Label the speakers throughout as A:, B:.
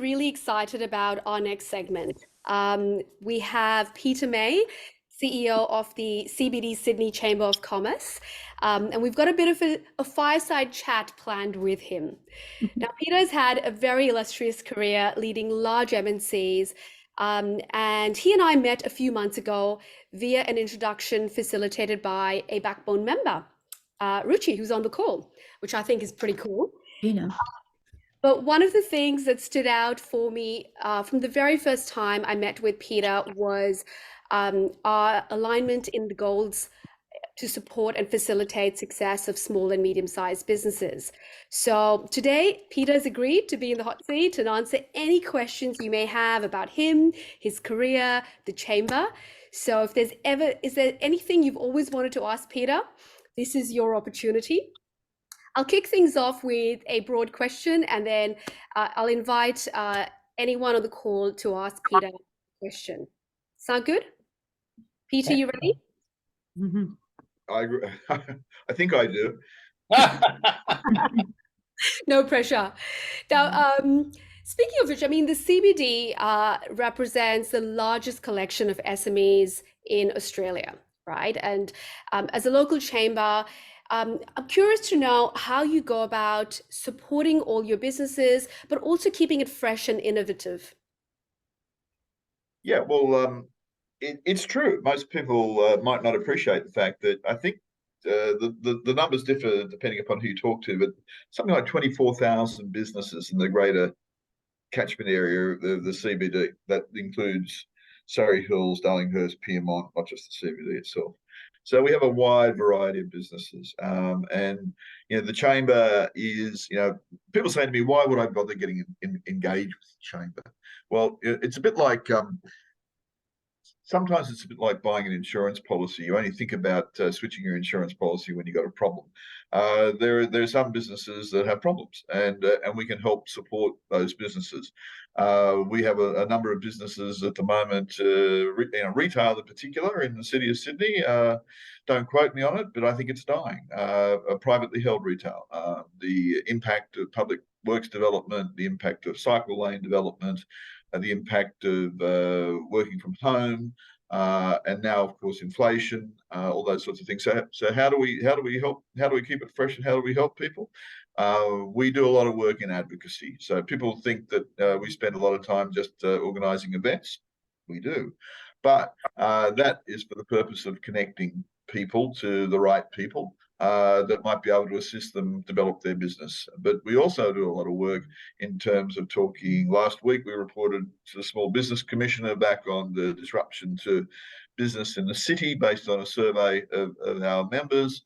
A: really excited about our next segment. We have Peter May, CEO of the CBD Sydney Chamber of Commerce, and we've got a bit of a fireside chat planned with him. Now, Peter's had a very illustrious career leading large MNCs, and he and I met a few months ago via an introduction facilitated by a BackBone member, Ruchi, who's on the call, which I think is pretty cool. But one of the things that stood out for me from the very first time I met with Peter was our alignment in the goals to support and facilitate success of small and medium-sized businesses. So today, Peter's agreed to be in the hot seat and answer any questions you may have about him, his career, the chamber. So if is there anything you've always wanted to ask Peter? This is your opportunity. I'll kick things off with a broad question, and then I'll invite anyone on the call to ask Peter a question. Sound good? Peter, you ready?
B: Mm-hmm. I think I do.
A: No pressure. Now, speaking of which, I mean, the CBD represents the largest collection of SMEs in Australia, right? And as a local chamber, I'm curious to know how you go about supporting all your businesses, but also keeping it fresh and innovative.
B: Yeah, well, it's true. Most people might not appreciate the fact that I think the numbers differ depending upon who you talk to, but something like 24,000 businesses in the greater catchment area of the CBD. That includes Surrey Hills, Darlinghurst, Pyrmont, not just the CBD itself. So we have a wide variety of businesses, and the chamber is, people say to me, why would I bother getting engaged with the chamber? Well, it's a bit like sometimes it's a bit like buying an insurance policy. You only think about switching your insurance policy when you've got a problem. There are some businesses that have problems, and we can help support those businesses. We have a number of businesses at the moment, retail in particular in the city of Sydney. Don't quote me on it, but I think it's dying. A privately held retail. The impact of public works development, the impact of cycle lane development, the impact of working from home, and now, of course, inflation, all those sorts of things. So how do we help? How do we keep it fresh, and how do we help people? We do a lot of work in advocacy. So people think that we spend a lot of time just organising events. We do, but that is for the purpose of connecting people to the right people that might be able to assist them develop their business. But we also do a lot of work in terms of talking. Last week, we reported to the Small Business Commissioner back on the disruption to business in the city based on a survey of our members.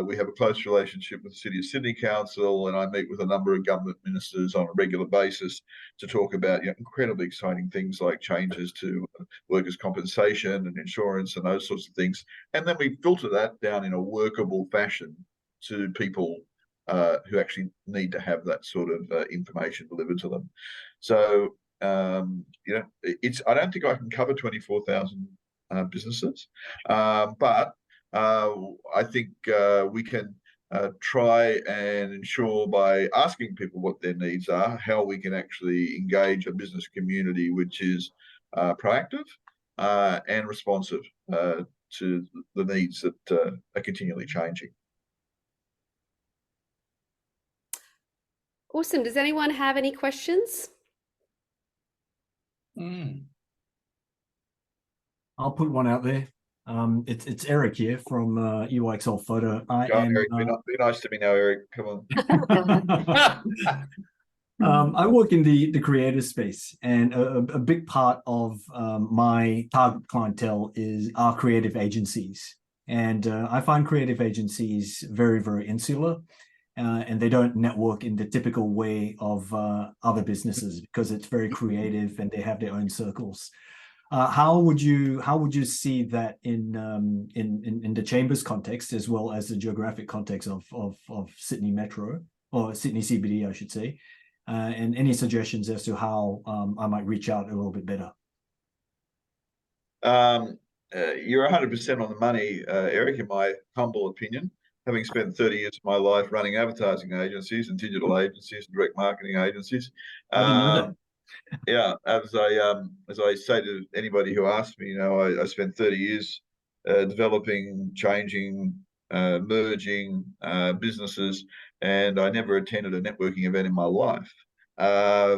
B: We have a close relationship with the City of Sydney Council, and I meet with a number of government ministers on a regular basis to talk about incredibly exciting things like changes to workers' compensation and insurance and those sorts of things. And then we filter that down in a workable fashion to people who actually need to have that sort of information delivered to them. So, I don't think I can cover 24,000 businesses, but I think we can try and ensure by asking people what their needs are, how we can actually engage a business community which is proactive and responsive to the needs that are continually changing.
A: Awesome. Does anyone have any questions?
C: I'll put one out there. It's Eric here from UXL Photo.
B: Eric, be nice to me now, Eric. Come on.
C: I work in the creative space, and a big part of my target clientele are creative agencies. And I find creative agencies very, very insular, and they don't network in the typical way of other businesses because it's very creative and they have their own circles. How would you see that in the Chamber's context, as well as the geographic context of Sydney Metro, or Sydney CBD, I should say, and any suggestions as to how I might reach out a little bit better?
B: You're 100% on the money, Eric, in my humble opinion. Having spent 30 years of my life running advertising agencies and digital agencies and direct marketing agencies,
C: I didn't know that.
B: Yeah, as I say to anybody who asks me, I spent 30 years developing, changing, merging businesses, and I never attended a networking event in my life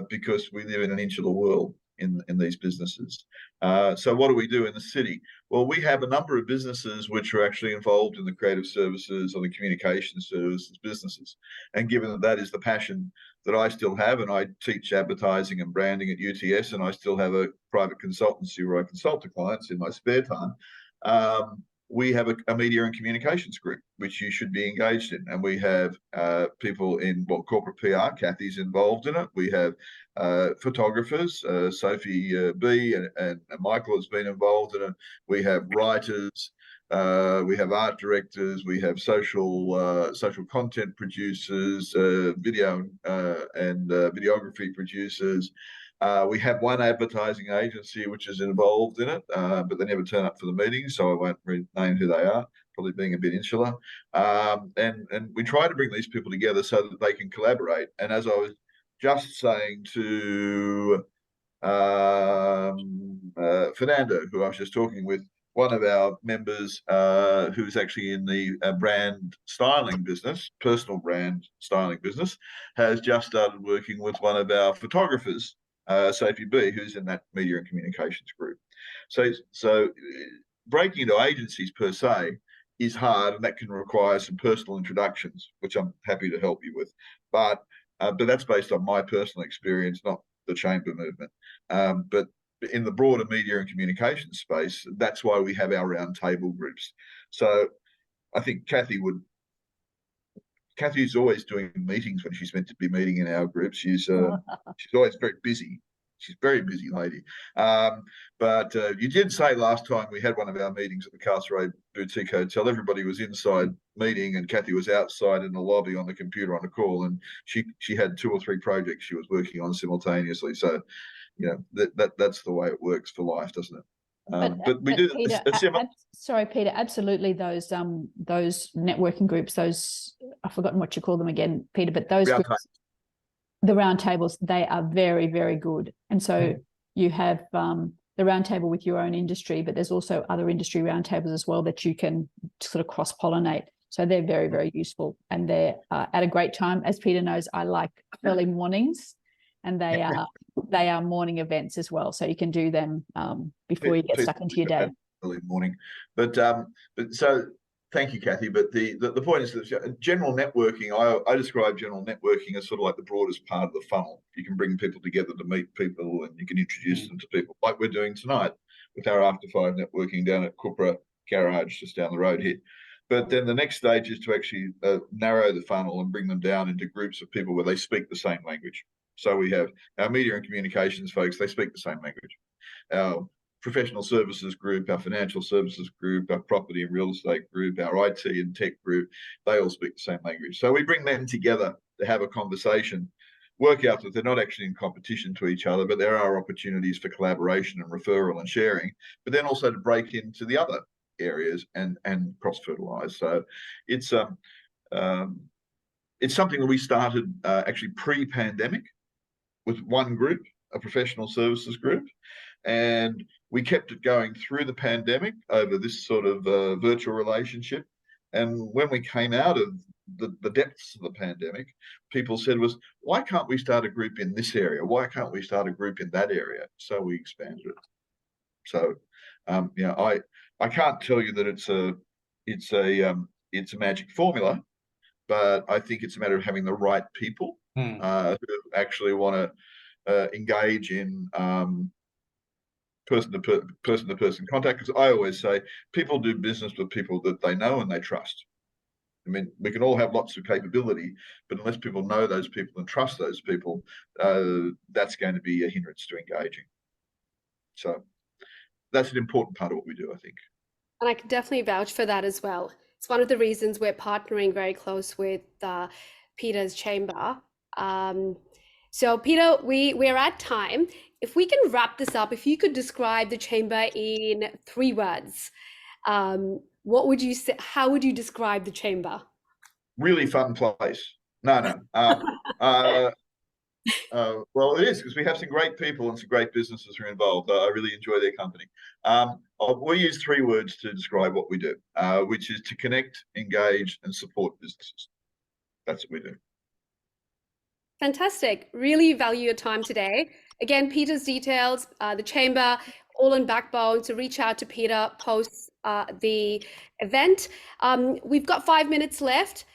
B: because we live in an insular world in these businesses. So what do we do in the city? Well, we have a number of businesses which are actually involved in the creative services or the communication services businesses, and given that that is the passion that I still have, and I teach advertising and branding at UTS, and I still have a private consultancy where I consult to clients in my spare time. We have a media and communications group, which you should be engaged in. And we have people in corporate PR. Kathy's involved in it. We have photographers, Sophie B and Michael has been involved in it. We have writers. We have art directors, we have social content producers, video and videography producers. We have one advertising agency which is involved in it, but they never turn up for the meetings, so I won't name who they are, probably being a bit insular. And we try to bring these people together so that they can collaborate. And as I was just saying to Fernando, who I was just talking with, one of our members who's actually in the brand styling business, personal brand styling business, has just started working with one of our photographers, Sophie B, who's in that media and communications group. So breaking into agencies per se is hard, and that can require some personal introductions, which I'm happy to help you with. But that's based on my personal experience, not the chamber movement. But in the broader media and communication space, that's why we have our round table groups. So I think Kathy's always doing meetings when she's meant to be meeting in our group. She's always very busy. She's a very busy lady. But you did say last time we had one of our meetings at the Castlereagh Boutique Hotel, everybody was inside meeting and Kathy was outside in the lobby on the computer on a call, and she had 2 or 3 projects she was working on simultaneously. So, that's the way it works for life, doesn't it? But we do
D: Peter,
B: a similar.
D: Sorry, Peter. Absolutely, those networking groups. Those, I've forgotten what you call them again, Peter. But those groups, the round tables, they are very, very good. And so you have the round table with your own industry, but there's also other industry round tables as well that you can sort of cross pollinate. So they're very, very useful, and they're at a great time. As Peter knows, I like early mornings, and they are morning events as well. So you can do them before you get stuck into your day.
B: Early morning, but so thank you, Kathy. But the point is that general networking, I describe general networking as sort of like the broadest part of the funnel. You can bring people together to meet people, and you can introduce them to people, like we're doing tonight with our After 5 networking down at Cupra Garage, just down the road here. But then the next stage is to actually narrow the funnel and bring them down into groups of people where they speak the same language. So we have our media and communications folks, they speak the same language. Our professional services group, our financial services group, our property and real estate group, our IT and tech group, they all speak the same language. So we bring them together to have a conversation, work out that they're not actually in competition to each other, but there are opportunities for collaboration and referral and sharing, but then also to break into the other areas and cross-fertilize. So it's something that we started actually pre-pandemic with one group, a professional services group, and we kept it going through the pandemic over this sort of virtual relationship. And when we came out of the depths of the pandemic, people said was, why can't we start a group in this area? Why can't we start a group in that area? So we expanded it. So, I can't tell you that it's a magic formula, but I think it's a matter of having the right people who actually want to engage in person-to-person contact. Because I always say people do business with people that they know and they trust. I mean, we can all have lots of capability, but unless people know those people and trust those people, that's going to be a hindrance to engaging. So that's an important part of what we do, I think.
A: And I can definitely vouch for that as well. It's one of the reasons we're partnering very close with Peter's chamber. So Peter, we're at time. If we can wrap this up, if you could describe the chamber in 3 words, what would you say? How would you describe the chamber?
B: Really fun place. No. Well, it is, because we have some great people and some great businesses who are involved. I really enjoy their company. We use 3 words to describe what we do, which is to connect, engage, and support businesses. That's what we do.
A: Fantastic. Really value your time today. Again, Peter's details, the chamber, all on BackBone. So reach out to Peter post the event. We've got 5 minutes left.